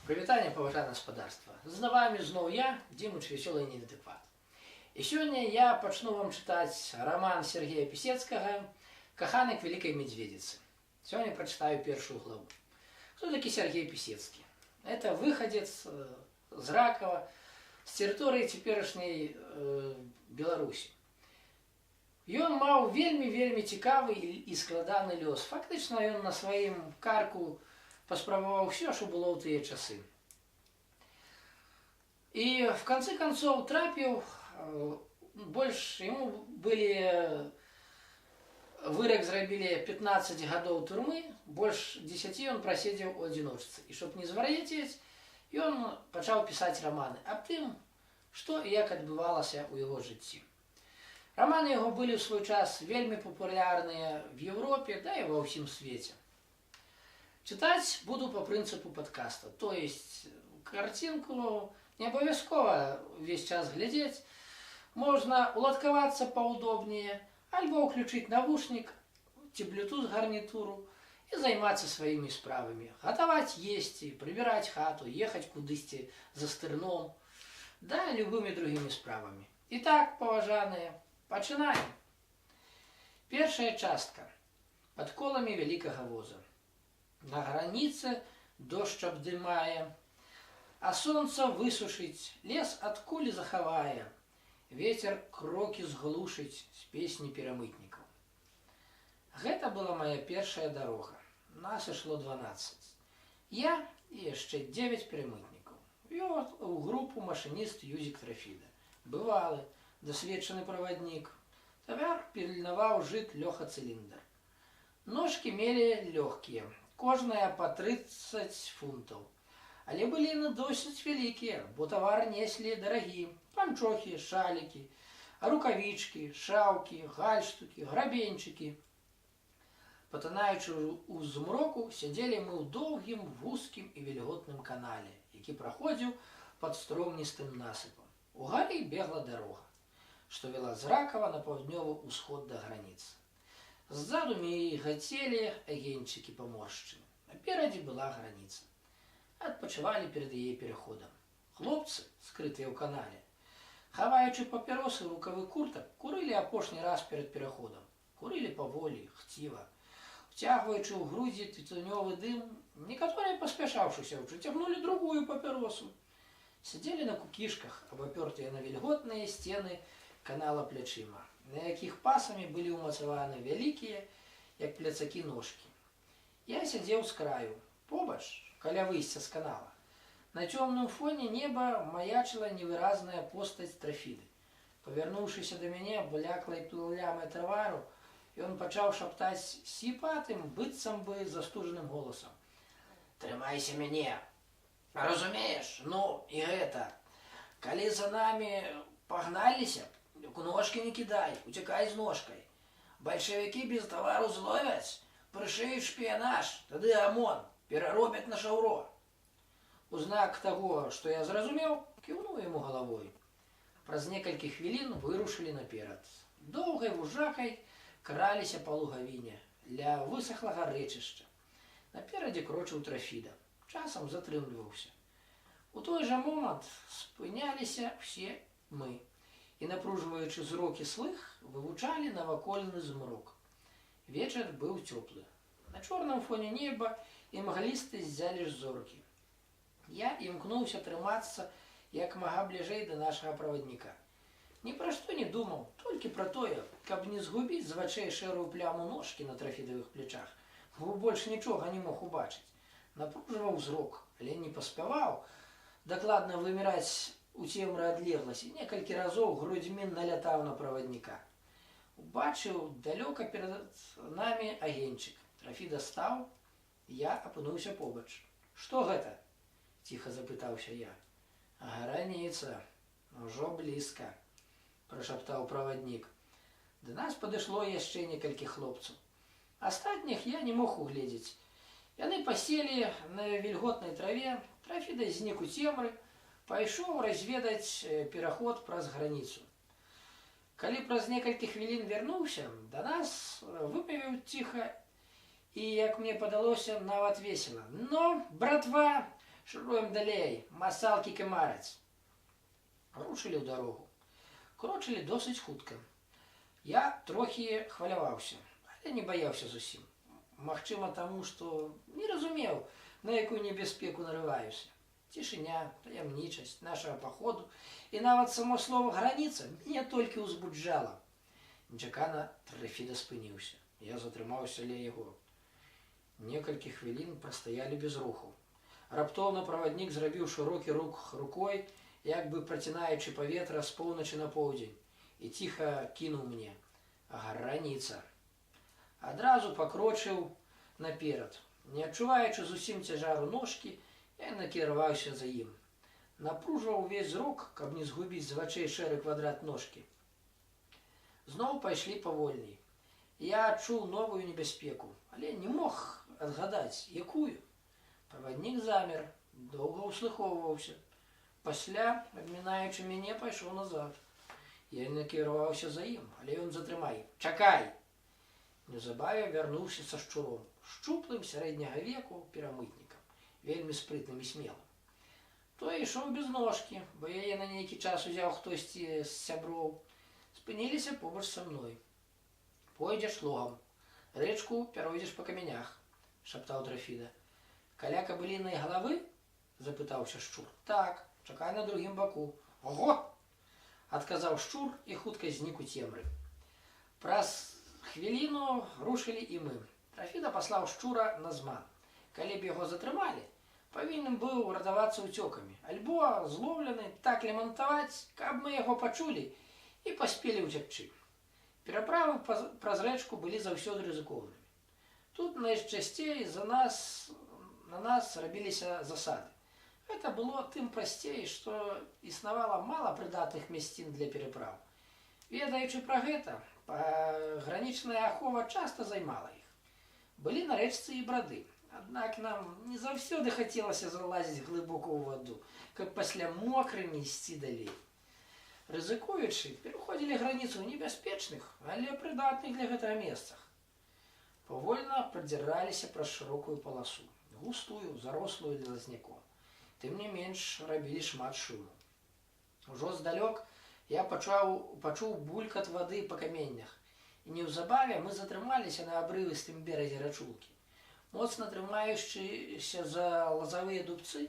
Прывітанне, паважанае гаспадарства. З вами зноў я, Димыч Вясёлы і неадэкват. І сёння я пачну вам чытаць роман Сергея Пісецкага «Каханак Великой Медведицы». Сегодня прочитаю первую главу. Кто таки Сергей Пісецкі? Это выходец з Ракова, з тэрыторыі цяперашняй Беларусі. Ён маў вельмі цікавы і складаны лёс. Фактычна ён на сваім карку паспрабаваў все, что было ў тыя часы. И в конце концов трапіў, больш ему были вырак зрабілі 15 гадоў турмы, больш 10 он праседзеў у адзіночцы. І чтоб не звар'яцець, ён пачаў пісаць романы аб тым, што і як адбывалася ў яго жыцці. Романы яго былі ў свой час вельмі папулярныя в Европе, да і ва ўсім свеце. Читать буду по принципу подкаста, то есть картинку не обовязково весь час глядеть, можно уладковаться поудобнее, альбо включить навушник, Bluetooth гарнитуру и заниматься своими справами. Готовать есть, прибирать хату, ехать кудысьці за стырном, да любыми другими справами. Итак, паважаныя, пачинаем. Первая частка. Под колами великого воза. На границе дождь обдымая, а солнце высушить, лес от кули захавая, ветер кроки сглушить с песни перамытников. Гэта была моя первая дорога. Нас ішло 12. Я и еще 9 перамытников. Вёл у группу машинист Юзик Трафіда. Бывалы, досведчаны проводник. Тавер пільнаваў жит Лёха Цилиндр. Ножки мели легкие. Кожная по 30 фунтов. Але были яны досыць вялікія, бо товар несли дорогие. Панчохи, шалики, рукавички, шаўки, гальштуки, грабенчики. Патанаючы у змроку, сядзелі мы ў доўгім, вузкім і вільготным канале, які праходзіў пад стромністым насыпам. Угары бегла дарога, што вела з Ракова на паўднёвы ўсход да граніцы. Сзаду мігацелі агеньчыкі паморшчыны. Наперадзе была граница. Адпачывалі перед яе пераходам. Хлопцы, скрытыя ў канале, хаваючы папіросы рукавы куртак, курылі апошні раз перед пераходам. Курылі паволі, хціва. Вцягваючы ў грудзі тытунёвы дым, некаторыя паспяшаўшыся ўцягнулі другую папіросу. Сядзелі на кукішках, абапёртыя на вільготныя сцены канала плячыма, на якіх пасамі былі ўмацаваны вялікія, як пляцакі ножкі. Я сядзеў з краю, побач, каля выйсця з канала. На цёмным фоне неба маячыла невыразная постаць Трафіды. Павярнуўшыся да мяне бляклай плямай тавару, ён пачаў шаптаць сіпатым, быццам бы застужаным голасам. «Трымайся мяне! Разумееш? Ну, і гэта. Калі за намі пагналіся, ножки не кидай, утекай з ножкой. Большевики без товару зловяць, прышыюць шпіянаж, тады ОМОН пераробяць на шаўро». У знак таго, што я зразумеў, кіўнуў яму галавой. Праз некалькі хвілін вырушылі наперад. Доўгай вужакай краліся па лугавіне ля высахлага рэчышча. Наперадзе крочыў Трафіда, часам затрымліваўся. У той жа момант спыняліся все мы. І, напружваючы зрок і слых, вывучалі навакольны змрок. Вечар быў цёплы. На чорным фоне неба імглісты ззялі ж зоркі. Я імкнуўся трымацца як мага бліжэй да нашага правадніка. Ні пра што не думаў, толькі пра тое, каб не згубіць з вачэй шэрую пляму ножкі на трафідавых плечах, бо больш нічога не мог убачыць. Напружваў зрок, але не паспяваў дакладна выміраць у цемры адлегласці, некалькі разоў грудзьмі налятаў на правадніка. Убачыў далёка перад намі агеньчык. Трафіда стаў, я апынуўся побач. «Што гэта?» – ціха запытаўся я. «Граніца, ужо блізка», – прашаптаў праваднік. Да нас падышло яшчэ некалькі хлопцаў. Астатніх я не мог угледзець. Яны паселі на вільготнай траве, Трафіда знік у цемры, пайшоў разведаць пераход праз граніцу. Калі праз некалькі хвілін вярнуўся, да нас выпавіў ціха і, як мне падалося, нават весела. «Ну, братва, Шуруем далей, масалкі кемарець. Рушылі ў дарогу. Крочылі досыць хутка. Я трохі хваляваўся, але не баяўся зусім. Магчыма таму, што не разумеў, на якую небяспеку нарываюся. Цішыня, таямнічасць нашага паходу і нават само слова «граніца» мяне толькі ўзбуджала. Нечакана Трафіда спыніўся. Я затрымаўся ля яго. Некалькі хвілін прастаялі без руху. Раптоўна праваднік зрабіў шырокі рух рукой, як бы працінаючы паветра з поўначы на поўдзень, і ціха кінуў мне: «Граніца». Адразу пакрочыў наперад. Не адчуваючы зусім цяжару ножкі, я накіраваўся за ім. Напружваў увесь зрок, каб не згубіць з вачэй шэры квадрат ножкі. Зноў пайшлі павольней. Я адчуў новую небяспеку, але не мог адгадаць, якую. Праваднік замер, доўга ўслухоўваўся. Пасля, абмінаючы мяне, пайшоў назад. Я накіраваўся за ім, але ён затрымай: «Чакай!» Неўзабаве вярнуўся са шчуром, шчуплым сярэдняга веку перамытнікам, вельмі спрытным і смелым. Той ішоў без ножкі, бо яе на нейкі час узяў хтосьці з сяброў. Спыніліся побач са мной. «Пойдзеш логам, рэчку пяройдзеш па камянях», – шаптаў Трафіда. «Каля кабылінай галавы?» – запытаўся шчур. «Так, чакай на другім баку». «Ого!» – адказаў шчур і хутка знік у цемры. Праз хвіліну рушылі і мы. Трафіда паслаў шчура на зман. Калі б яго затрымалі, павінен быў ратавацца ўцёкамі, альбо злоўлены так лямантаваць, каб мы яго пачулі і паспелі ўцякчы. Пераправы праз рэчку былі заўсёды рызыкоўнымі. Тут найчасцей на нас рабіліся засады. Гэта было тым прасцей, што існавала мала прыдатных мясцін для пераправ. Ведаючы пра гэта, пагранічная ахова часта займала іх. Былі на рэчцы і брады, аднак нам не заўсёды хацелася залазіць глыбока ў ваду, каб пасля мокрымі ісці далей. Рызыкуючы, пераходзілі граніцу ў небяспечных, але прыдатных для гэтага месцах. Павольна прадзіраліся праз шырокую паласу, густую, зарослую лазняком. Тым не менш рабілі шмат шуму. Ужо здалёк я пачуў булькат вады па каменнях, і неўзабаве мы затрымаліся на абрывістым беразе рачулкі. Моцна трымаючыся за лазавыя дубцы,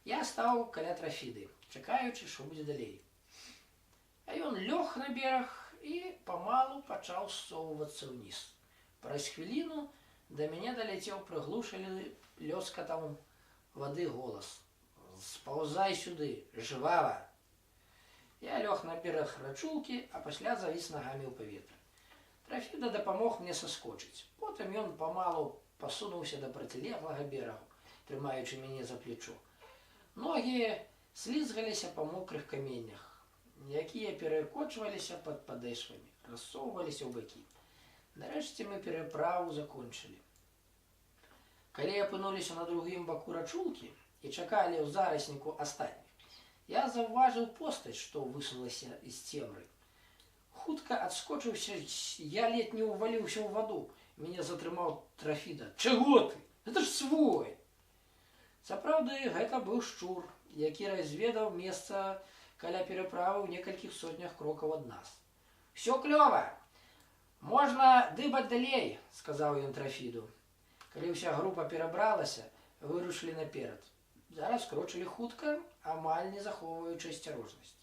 я стаў каля Трафіды, чакаючы, што будзе далей. А ён лёг на бераг і памалу пачаў ссоўвацца ўніз. Праз хвіліну да мяне даляцеў прыглушаны лёскатам вады голас: «Спаўзай сюды, жвава!» Я лёг на бераг рачулкі, а пасля завіс нагамі ў паветры. Трафіда дапамог мне саскочыць. Потым ён памалу пасунуўся да процілеглага берагу, трымаючы мяне за плечо. Ногі слізгаліся па мокрых каменях, якія перакочваліся пад падэшвамі, рассоўваліся ў бакі. Нарэшце мы пераправу закончылі. Калі апынуліся на другім баку рачулкі і чакалі ў зарасніку астатніх, я заўважыў постаць, што высунулася з цемры. Хутка адскочыўся, я ледзь не ўваліўся ў ваду. Мяне затрымаў Трафіда. «Чаго ты? Гэта ж свой!» Сапраўды, гэта быў шчур, які разведаў месца каля пераправы ў некалькіх сотнях крокаў ад нас. «Всё клёва! Можна дыбаць далей», – сказаў ён Трафіду. Калі ўся група перабралася, вырушылі наперад. Зараз крочылі хутка, амаль не захоўваючы асцярожнасць.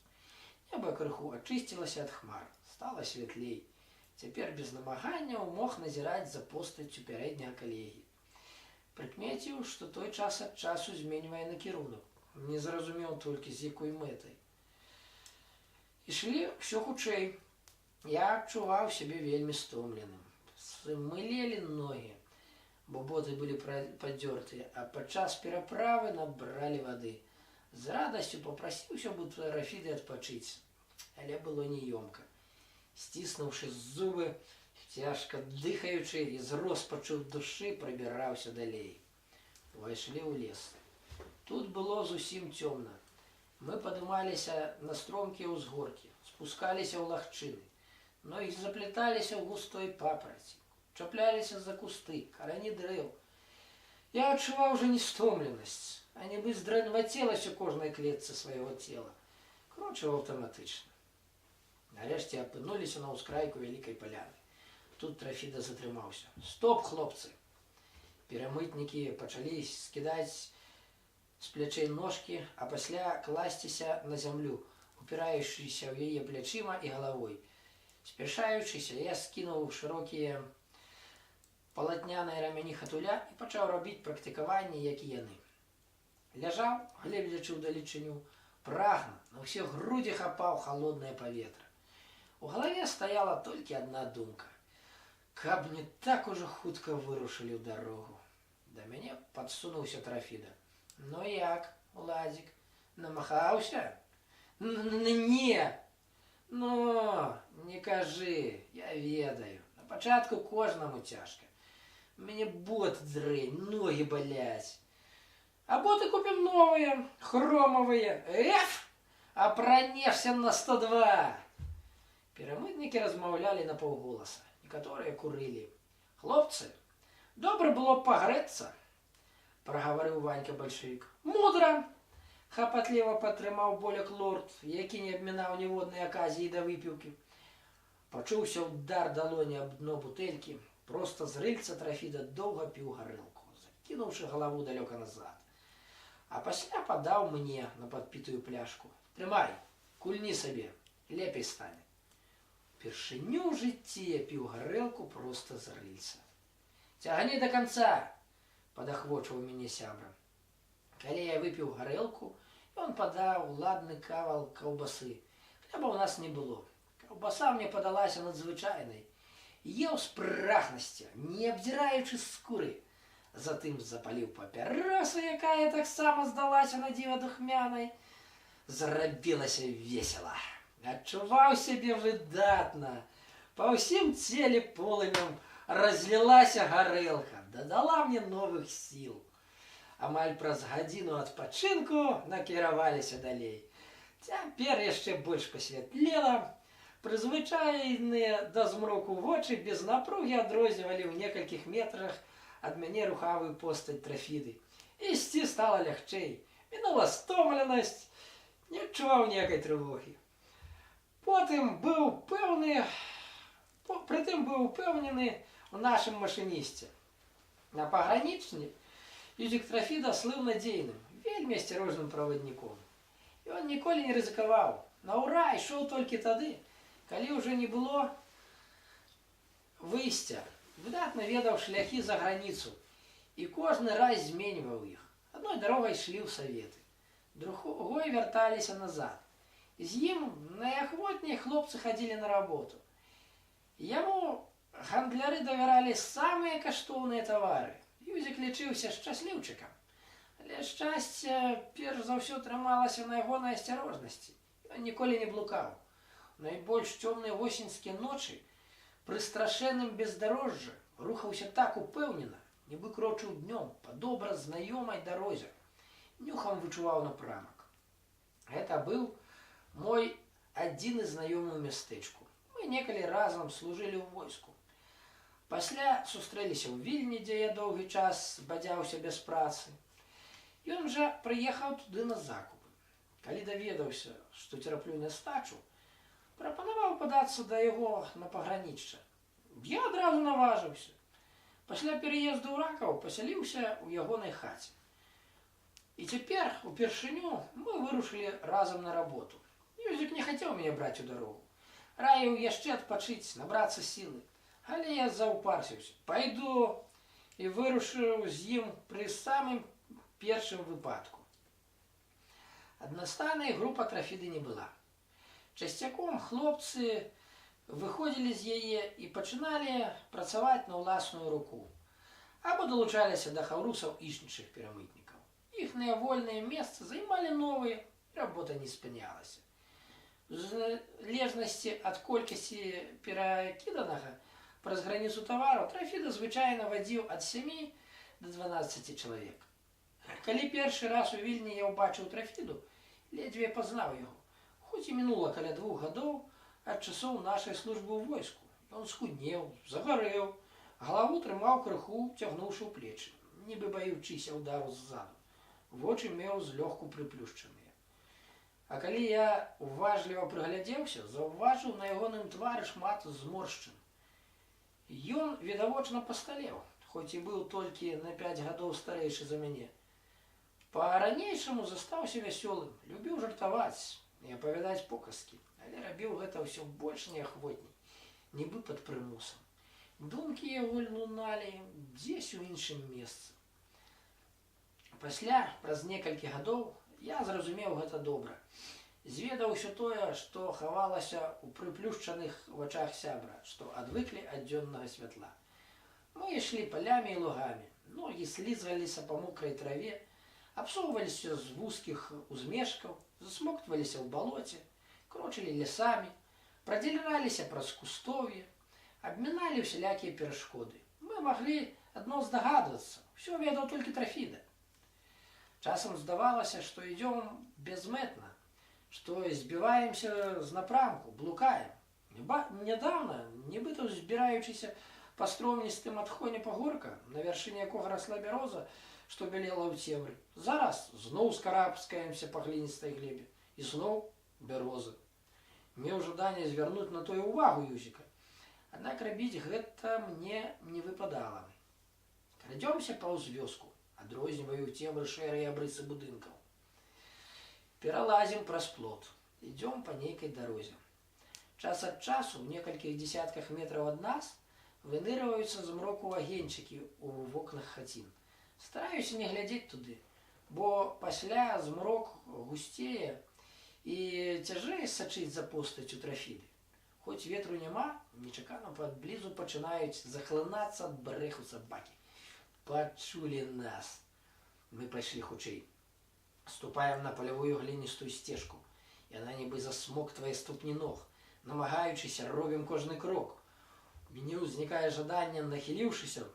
Неба крыху ачысцілася ад хмар, стала святлей. Цяпер без намаганняў мог назіраць за постаццю пярэдняга калегі. Прыкмеціў, што той час ад часу зменьвае накірунак. Не зразумеў толькі, з якой мэтай. Ішлі ўсё хутчэй. Я адчуваў сябе вельмі стомленым. Смылелі ногі, бо боты былі падзёртыя, а падчас пераправы набралі вады. З радасцю папрасіўся б у Трафіды адпачыць, але было неёмка. Сціснуўшы зубы, цяжка дыхаючы і з роспачу ў душы прабіраўся далей. Увайшлі ў лес. Тут было зусім цёмна. Мы падымаліся на стромкія ўзгоркі, спускаліся ў лагчыны. Ногі заплеталіся ў густой папараці, чапляліся за кусты, карані дрэў. Я адчуваў ужо нестомленасць, а нібы здрэнвацелася кожнай клетцы свайго цела, крочыў аўтаматычна. Нарэшце апынуліся на ўскрайку вялікай паляны. Тут Трафіда затрымаўся. Стоп, хлопцы! Перамытнікі пачалі скідаць з плячэй ножкі, а пасля класціся на зямлю, упіраючыся ў яе плячыма і галавой. Спяшаючыся, я скінуў шырокія палатняныя рамяні хатуля і пачаў рабіць практыкаванні, як і яны. Ляжаў, гледзячы ўдалечыню, прагна, на ўсе грудзі хапаў халоднае паветра. У галаве стаяла толькі адна думка. Каб не так ужо хутка вырушылі ў дарогу. Да мяне падсунуўся Трафіда. Ну як, Уладзік, намахаўся? Не! Ну, не кажы, я ведаю. На пачатку кожнаму цяжка. Мяне боты дрэнь, ногі баляць. А боты купім новыя, хромавыя. А пранешся на 102. Перамытнікі размаўлялі на паўголаса. Некаторыя курылі. Хлопцы, добра было пагрэцца, прагаварыў Ванька бальшавік. Мудра! Хапатліва падтрымаў Боляк лорд, які не абмінаў ніводнай аказіі да выпіўкі. Пачуўся ўдар далоні аб дно бутэлькі. Проста з рыльца Трафіда доўга піў гарэлку, закінуўшы галаву далёка назад. А пасля падаў мне на падпітую пляшку. Трымай, кульні сабе, лепей стане. Упершыню ў жыцці я піў гарэлку проста з рыльца. Цягні да канца, падахвочваў мяне сябра. Калі я выпіў гарэлку, ён падаў ладны кавал каўбасы. Хляба ў нас не было. Каўбаса мне падалася надзвычайнай. Еў з прагнасцю, не абдзіраючы скуры. Затым запаліў папяросу, якая таксама здалася на дзіва духмянай. Зрабілася весела. Адчуваў сябе выдатна. Па ўсім целе полымем разлілася гарэлка, дадала мне новых сіл. Амаль праз гадзіну адпачынку накіраваліся далей. Цяпер яшчэ больш пасвятлела. Прызвычайныя да змроку вочы без напругі адрознівалі ў некалькіх метрах ад мяне рухавую постаць Трафіды. Ісці стала лягчэй. Мінула стомленасць, не адчуваў ніякай трывогі. Прытым быў упэўнены ў нашым машынісце. На пагранічні Юзік Трафіда слыў надзейным, вельмі асцярожным правадніком. Ён ніколі не рызыкаваў. Наўра ішоў толькі тады, калі ўжо не было выйсця. Выдатна ведаў шляхі за граніцу і кожны раз зменьваў іх. Адной дарогай ішлі ў саветы, другой вярталіся назад. З ім найахвотней хлопцы хадзілі на работу. Яму гандляры давяралі самыя каштоўныя тавары. Юзік лічыўся шчасліўчыкам. Але шчасце перш за ўсё трымалася на ягонай асцярожнасці. Ён ніколі не блукаў. У найбольш цёмныя восеньскія ночы пры страшэнным бездарожжы рухаўся так упэўнена, нібы крочыў днём па добра знаёмай дарозе. Нюхам вычуваў напрамак. Гэта быў мой адзіны знаёмы ў мястэчку. Мы некалі разам служылі ў войску. Пасля сустрэліся ў Вільні, дзе я доўгі час бадзяўся без працы. Ён жа прыехаў туды на закупы. Калі даведаўся, што церплю нястачу, прапанаваў падацца да яго на пагранічча. Я адразу наважыўся. Пасля пераезду ў Ракаў пасяліўся ў ягонай хаце. І цяпер, упершыню, мы вырушылі разам на работу. Юзік не хацеў мяне браць у дарогу. Раіў яшчэ адпачыць, набрацца сілы. Але я заўпарсіўся. Пайду і вырушыў з ім пры самым першым выпадку. Аднастайнай група Трафіды не была. Часцяком хлопцы выходзілі з яе і пачыналі працаваць на ўласную руку. Або далучаліся да хаўрусаў іншых перамытнікаў. Іхныя вольныя месцы займалі новыя, і работа не спынялася. В залежнасці ад колькасці перакіданага праз граніцу тавару Трафіда звычайна вадзіў ад 7 до 12 чалавек. Калі першы раз у Вільні я ўбачыў Трафіду, ледзьве пазнаў яго. Хоць і мінула каля 2 гадоў ад часоў нашай службы ў войску. Ён схуднеў, загарэў, галаву трымаў крыху, цягнуўшы ў плечы, нібы баючыся ўдару ззаду. вочы меў злёгку прыплюшчаныя. А калі я уважліва прыглядзеўся, заўважыў на ягоным твары шмат зморшчын. Ён відавочна пасталеў, хоць і быў толькі на 5 гадоў старэйшы за мяне. Па-ранейшаму застаўся вясёлым, любіў жартаваць і апавядаць показкі, але рабіў гэта ўсё больш неахвотней, нібы пад прымусам. Думкі яго луналі дзесь у іншым месцы. Пасля, праз некалькі гадоў, я зразумеў гэта добра. Зведаў усё тое, што хавалася ў прыплюшчаных вачах сябра, што адвыклі ад дзённага святла. Мы ішлі палямі і лугамі, ногі слізваліся па мокрай траве, абсоўваліся з вузкіх узмешкаў, засмоктваліся ў балоце, крочылі лясамі, прадзіраліся праз кустоўе, абміналі ўсялякія перашкоды. Мы маглі адно здагадвацца, усё ведаў толькі Трафіда. Часам здавалася, што ідём безмэтна, што збіваемся з напрамку, блукаем. Нядаўна, нібыта збіраючыся па стромністым адхоне пагорка, на вяршыні якога расла бяроза, што бялела ў цемры. Зараз зноў скарабскаемся па гліністай глебе. І зноў бяроза. Меў жаданне звярнуць на тое ўвагу Юзіка. Аднак рабіць гэта мне не выпадала. Крадзёмся паўз вёску, адрозніваю ў цемры шэрыя абрысы будынкаў. Пералазім праз плот, ідём па нейкай дарозе. Час ад часу, ў некалькіх дзесятках метраў ад нас, выныраваюцца з мроку агеньчыкі ў вокнах хацін. Стараюся не глядзець туды, бо пасля змрок гусцее і цяжэй сачыць за постаццю Трафіды. Хоць ветру няма, нечакана падблізу пачынаюць захлынацца ад брэху сабакі. Пачулі нас. Мы пайшлі хутчэй. Ступаем на палявую гліністую сцежку. Яна нібы засмоктвае ступні ног. Намагаючыся, робім кожны крок. У мяне ўзнікае жаданне, нахіліўшыся,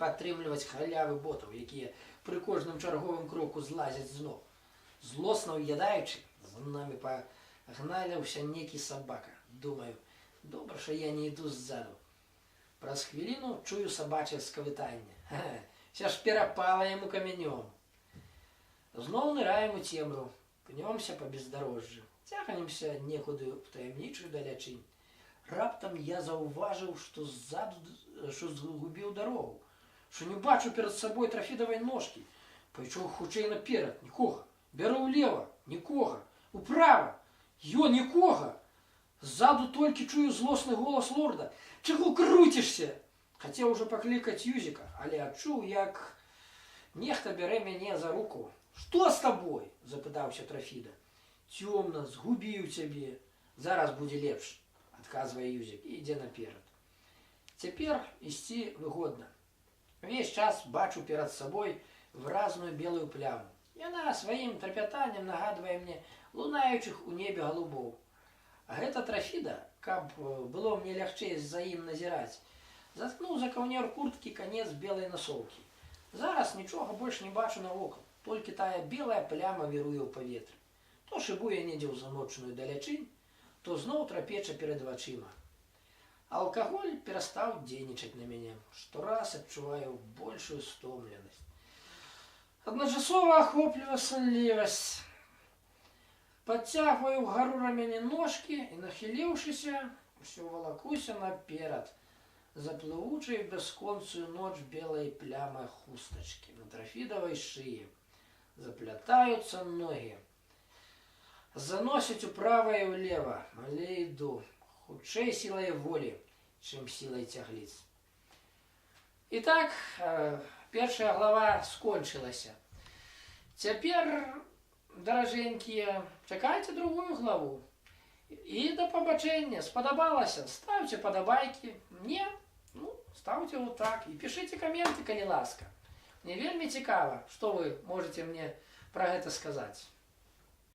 падтрымліваць халявы ботаў, якія пры кожным чарговым кроку злазяць з ног. Злосна ўядаючы, за намі пагналяўся некі сабака. Думаю, добра, што я не іду ззаду. Праз хвіліну чую сабачае скавытанне. Вся ж перапала яму камянём. Зноў ныраем у цемру, пнёмся па бездарожжы, цягнемся некуды ў таямнічую далячынь. Раптам я заўважыў, што згубіў дарогу, што не бачу перад сабой Трафідавай ножкі. Пайшоў хутчэй наперад, нікога. Бяру ўлева, нікога. Управа, нікога. Ззаду толькі чую злосны голас лорда. Чаго круцішся? Хацеў ужо паклікаць Юзіка, але адчуў, як нехта бярэ мяне за руку. Што з табой? Запытаўся Трафіда. Цёмна, згубіў цябе. Зараз будзе лепш, адказвае Юзік і ідзе наперад. Цяпер ісці выгодна. Увесь час бачу перад сабой выразную белую пляму. Яна сваім трапятаннем нагадвае мне лунаючых у небе галубоў. А гэта Трафіда, каб было мне лягчэй за ім назіраць, заткнуў за каўнер курткі канец белай насоўкі. Зараз нічога больш не бачу навокал, толькі тая белая пляма віруе ў паветры. То шыбуе недзе ў заночную далячынь, то зноў трапеча перад вачыма. Алкаголь перастаў дзейнічаць на мяне, штораз адчуваю большую стомленасць. Адначасова ахоплівае сонлівасць. Падцягваю ўгару рамяні ножкі і, нахіліўшыся, усё валакуся наперад, заплывучай бясконцую ноч белай плямай хустачкі на Трафідавай шыі. Заплятаюцца ногі. Заносіць управа і ўлева, але іду. Хутчэй сілай волі, чым сілай цягліц. І так, першая глава скончылася. Цяпер, даражэнькія, чакайце другую главу. І да пабачэння. Спадабалася? Ставце падабайкі. Не? Ну, ставце вот так. І пішыце каменты, калі ласка. Мне вельмі цікава, што вы можаце мне пра гэта сказаць.